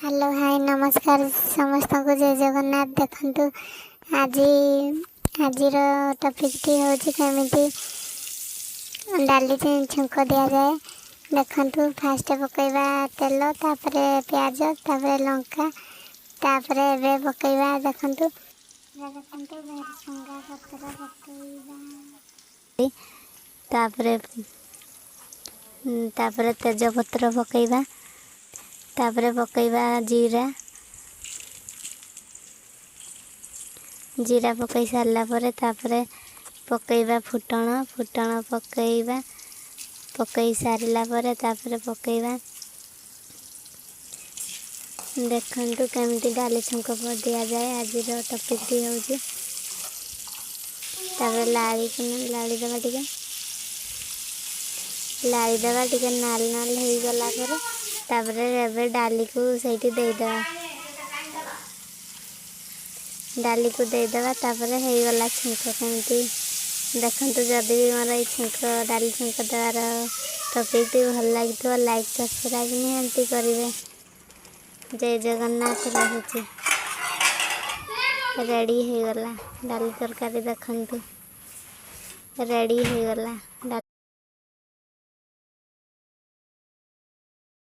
Hello hi नमस्कार समस्त को जय जगन्नाथ। देखंतु आज टॉपिक टी होची केमिति डाली छुंक दिया जाए। देखंतु फास्ट पकईबा तेल तापरे प्याज तापरे लंका तापरे एबे पकईबा। देखंतु भेरसुंगा पत्र पकईबा तापरे तेज पत्र पकईबा तापरे पकईबा जीरा पकई सारला परे तापरे पकईबा फुटण पकई सारला परे तापरे पकईबा। देखंतु केमिति डाली छुंक दिया जाए। आज टॉपिक टी होची तापरे लाड़ी देवा टिके नाल हो गला परे तापरे एबे डाली को सहीटी देदेवा तापरे हो गला छुंक। केमिति देखंतु जदि भी मोर छुंक डाली छुंक देवार टॉपिक टी भल लगी लाइक सब्सक्राइब निहांती करेंगे। जय जगन्नाथ रहुची रेडी हो गला डाली तरकारी। देखंतु रेडी हो गला।